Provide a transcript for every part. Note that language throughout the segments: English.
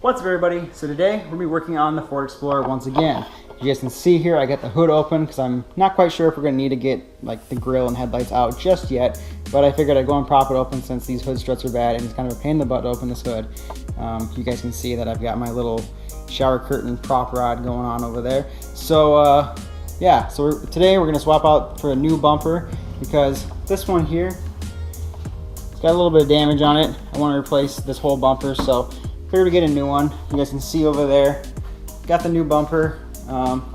What's up, everybody? So today we're going to be working on the Ford Explorer once again. You guys can see here I got the hood open because I'm not quite sure if we're going to need to get like the grill and headlights out just yet, but I figured I'd go and prop it open since these hood struts are bad and it's kind of a pain in the butt to open this hood. You guys can see that I've got my little shower curtain prop rod going on over there. So yeah, so today we're going to swap out for a new bumper because this one here, it's got a little bit of damage on it. I want to replace this whole bumper, so figured to get a new one. You guys can see over there, got the new bumper.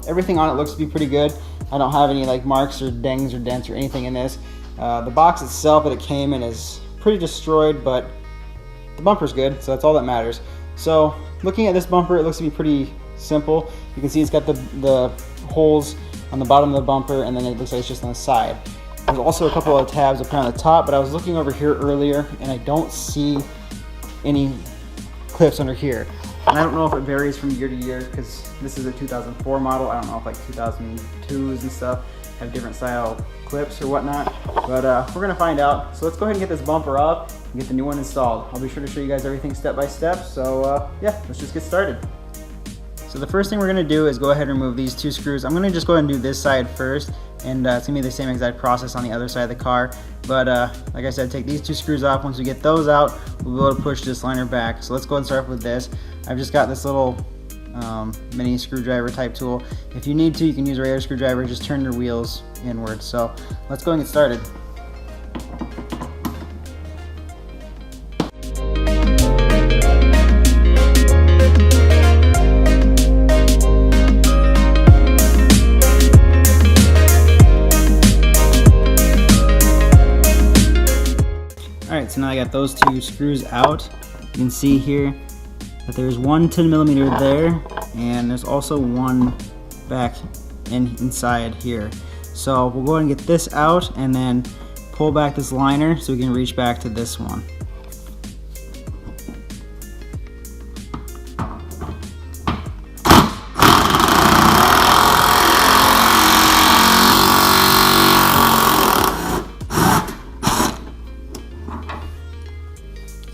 Everything on it looks to be pretty good. I don't have any like marks or dings or dents or anything in this. The box itself that it came in is pretty destroyed, but the bumper's good, so that's all that matters. So looking at this bumper, it looks to be pretty simple. You can see it's got the holes on the bottom of the bumper, and then it looks like it's just on the side. There's also a couple of tabs up here on the top, but I was looking over here earlier and I don't see any clips under here. And I don't know if it varies from year to year because this is a 2004 model. I don't know if like 2002s and stuff have different style clips or whatnot, but we're gonna find out. So let's go ahead and get this bumper up and get the new one installed. I'll be sure to show you guys everything step by step. So yeah, let's just get started. So the first thing we're gonna do is go ahead and remove these two screws. I'm gonna just go ahead and do this side first, and it's gonna be the same exact process on the other side of the car. But like I said, take these two screws off. Once we get those out, we'll be able to push this liner back. So let's go and start with this. I've just got this little mini screwdriver type tool. If you need to, you can use a regular screwdriver. Just turn your wheels inward. So let's go and get started. Alright, so now I got those two screws out. You can see here that there's one 10mm there, and there's also one back inside here. So we'll go ahead and get this out and then pull back this liner so we can reach back to this one.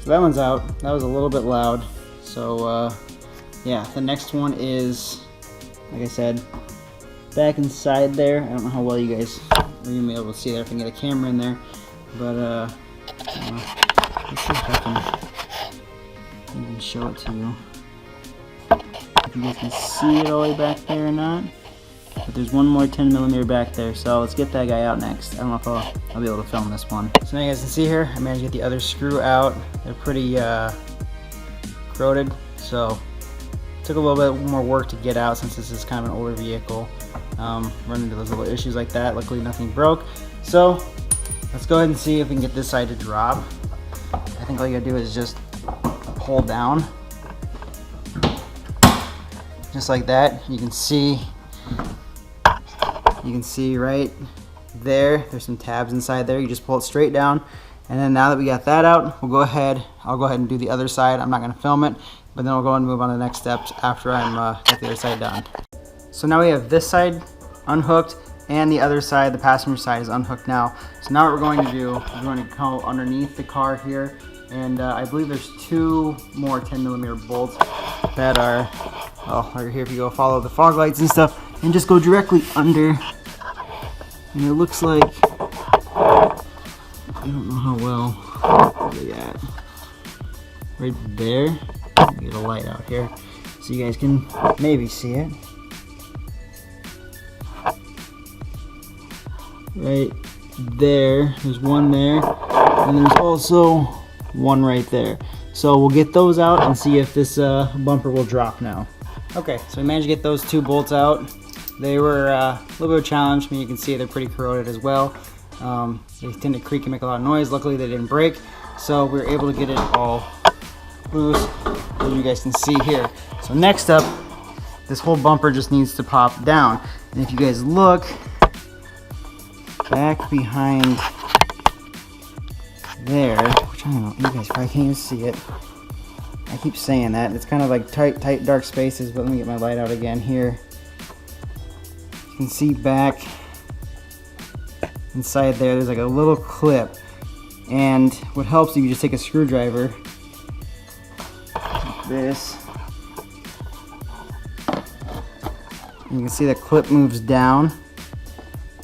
So that one's out. That was a little bit loud. So yeah, the next one is, like I said, back inside there. I don't know how well you guys are going to be able to see that if I can get a camera in there, but let's see if I can even show it to you. If you guys can see it all the way back there or not. But there's one more 10mm back there, so let's get that guy out next. I don't know if I'll be able to film this one. So now you guys can see here, I managed to get the other screw out. They're pretty corroded, so it took a little bit more work to get out since this is kind of an older vehicle. Running into those little issues like that. Luckily nothing broke. So let's go ahead and see if we can get this side to drop. I think all you gotta do is just pull down. Just like that. You can see right there, there's some tabs inside there. You just pull it straight down, and then now that we got that out, I'll go ahead and do the other side. I'm not going to film it, but then we'll go and move on to the next steps after I'm got the other side done. So now we have this side unhooked and the other side, the passenger side, is unhooked now. So now what we're going to do, we're going to go underneath the car here, and I believe there's two more 10mm bolts that are, well, right here if you go follow the fog lights and stuff, and just go directly under. And it looks like, I don't know how well, where are they at? Right there. Get a light out here so you guys can maybe see it. Right there, there's one there, and there's also one right there. So we'll get those out and see if this bumper will drop now. Okay, so we managed to get those two bolts out. They were a little bit of a challenge. I mean, you can see they're pretty corroded as well. They tend to creak and make a lot of noise. Luckily they didn't break, so we were able to get it all loose, as you guys can see here. So next up, this whole bumper just needs to pop down. And if you guys look back behind there, which I don't know, you guys probably can't even see it. I keep saying that. It's kind of like tight, dark spaces, but let me get my light out again here. You can see back inside there's like a little clip, and what helps, you just take a screwdriver like this, You can see the clip moves down,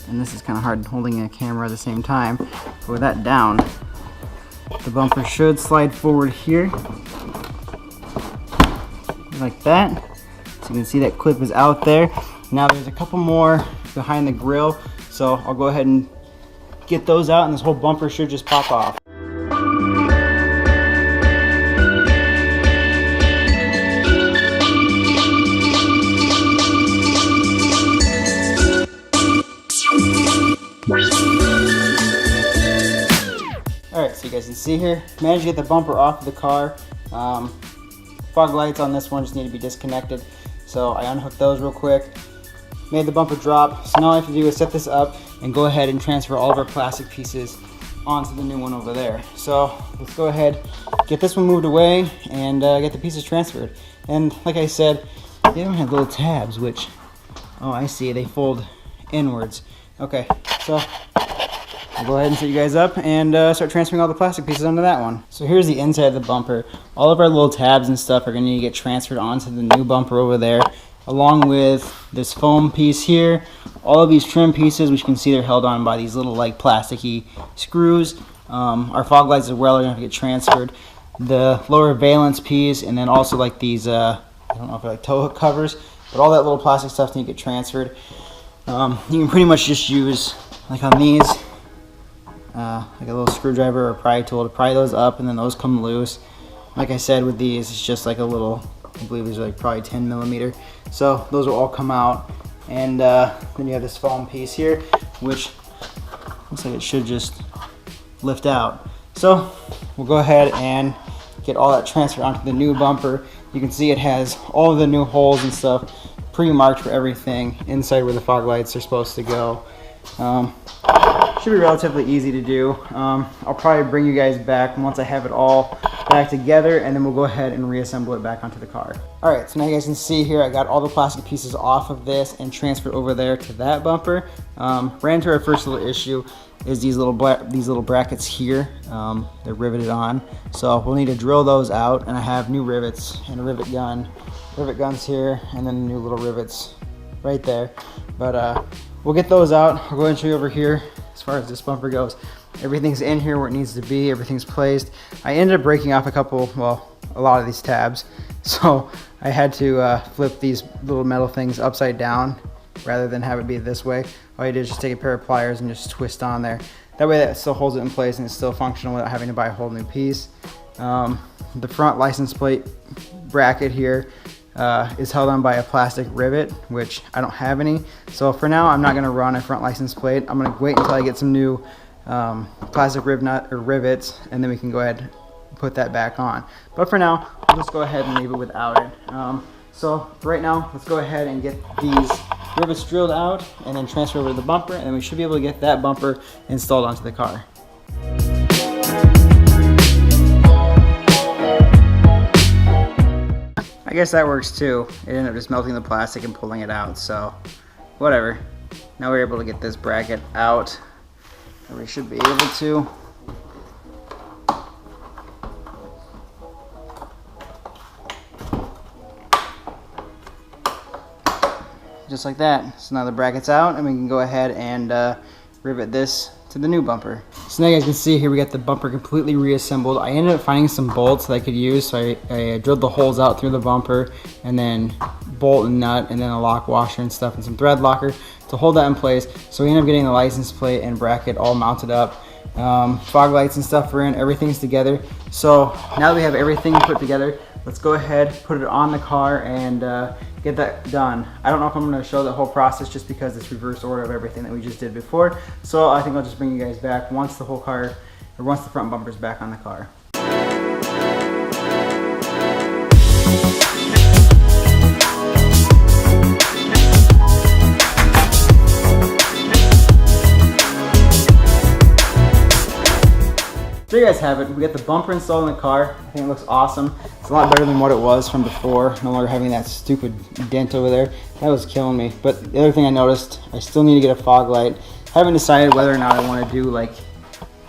and this is kind of hard holding a camera at the same time. But with that down, the bumper should slide forward here, like that. So you can see that clip is out there. Now there's a couple more behind the grill, so I'll go ahead and get those out, and this whole bumper should just pop off. Alright, so you guys can see here, managed to get the bumper off of the car. Fog lights on this one just need to be disconnected, so I unhooked those real quick, made the bumper drop. So now all I have to do is set this up and go ahead and transfer all of our plastic pieces onto the new one over there. So let's go ahead, get this one moved away, and get the pieces transferred. And like I said, they don't have little tabs, which, oh, I see, they fold inwards. Okay, so I'll go ahead and set you guys up and start transferring all the plastic pieces onto that one. So here's the inside of the bumper. All of our little tabs and stuff are going to need to get transferred onto the new bumper over there, along with this foam piece here. All of these trim pieces, which you can see they're held on by these little like plasticky screws. Our fog lights as well are going to get transferred. The lower valence piece, and then also like these, I don't know if they're like tow hook covers, but all that little plastic stuff needs to get transferred. You can pretty much just use, like on these, like a little screwdriver or pry tool to pry those up, and then those come loose. Like I said, with these, it's just like a little, I believe these are like probably 10 millimeter. So those will all come out. And then you have this foam piece here, which looks like it should just lift out. So we'll go ahead and get all that transferred onto the new bumper. You can see it has all of the new holes and stuff pre-marked for everything inside where the fog lights are supposed to go. Should be relatively easy to do. I'll probably bring you guys back once I have it all back together, and then we'll go ahead and reassemble it back onto the car. Alright, so now you guys can see here I got all the plastic pieces off of this and transferred over there to that bumper. Ran into our first little issue is these little brackets here. They're riveted on, so we'll need to drill those out, and I have new rivets and a rivet guns here, and then new little rivets right there. But we'll get those out. I'll go ahead and show you over here. As far as this bumper goes, everything's in here where it needs to be, everything's placed. I ended up breaking off a lot of these tabs, so I had to flip these little metal things upside down rather than have it be this way. All you do is just take a pair of pliers and just twist on there. That way that still holds it in place and it's still functional without having to buy a whole new piece. The front license plate bracket here is held on by a plastic rivet, which I don't have any. So for now, I'm not going to run a front license plate. I'm going to wait until I get some new plastic rivets, and then we can go ahead and put that back on. But for now, I'll just go ahead and leave it without it. So right now, let's go ahead and get these rivets drilled out and then transfer over to the bumper, and then we should be able to get that bumper installed onto the car. I guess that works too. It ended up just melting the plastic and pulling it out, so whatever. Now we're able to get this bracket out, and we should be able to. Just like that. So now the bracket's out, and we can go ahead and rivet this to the new bumper. So now you guys can see here we got the bumper completely reassembled. I ended up finding some bolts that I could use, so I drilled the holes out through the bumper, and then bolt and nut, and then a lock washer and stuff, and some thread locker to hold that in place. So we ended up getting the license plate and bracket all mounted up. Fog lights and stuff are in, everything's together. So now that we have everything put together, let's go ahead, put it on the car, and get that done. I don't know if I'm going to show the whole process just because it's reverse order of everything that we just did before. So I think I'll just bring you guys back once the whole car, or once the front bumper's back on the car. So you guys have it. We got the bumper installed in the car. I think it looks awesome. It's a lot better than what it was from before. No longer having that stupid dent over there. That was killing me. But the other thing I noticed, I still need to get a fog light. I haven't decided whether or not I want to do like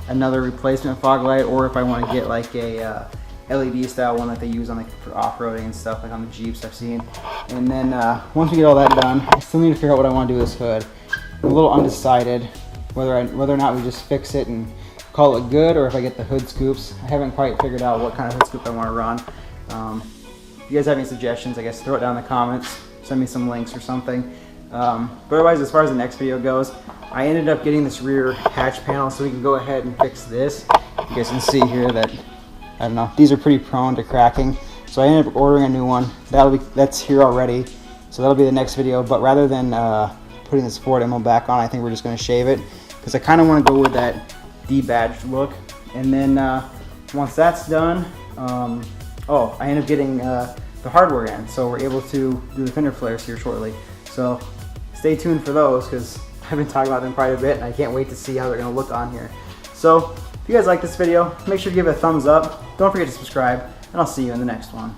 another replacement fog light, or if I want to get like a LED style one that they use on like for off-roading and stuff, like on the Jeeps I've seen. And then once we get all that done, I still need to figure out what I want to do with this hood. I'm a little undecided whether or not we just fix it and call it good, or if I get the hood scoops. I haven't quite figured out what kind of hood scoop I want to run. If you guys have any suggestions, I guess throw it down in the comments, send me some links or something. But otherwise, as far as the next video goes, I ended up getting this rear hatch panel so we can go ahead and fix this. You guys can see here that, I don't know, these are pretty prone to cracking. So I ended up ordering a new one. That's here already. So that'll be the next video. But rather than putting this Ford emblem back on, I think we're just going to shave it, because I kind of want to go with that debadged look. And then once that's done, oh, I ended up getting the hardware in, so we're able to do the fender flares here shortly. So stay tuned for those, because I've been talking about them quite a bit and I can't wait to see how they're going to look on here. So if you guys like this video, make sure to give it a thumbs up. Don't forget to subscribe, and I'll see you in the next one.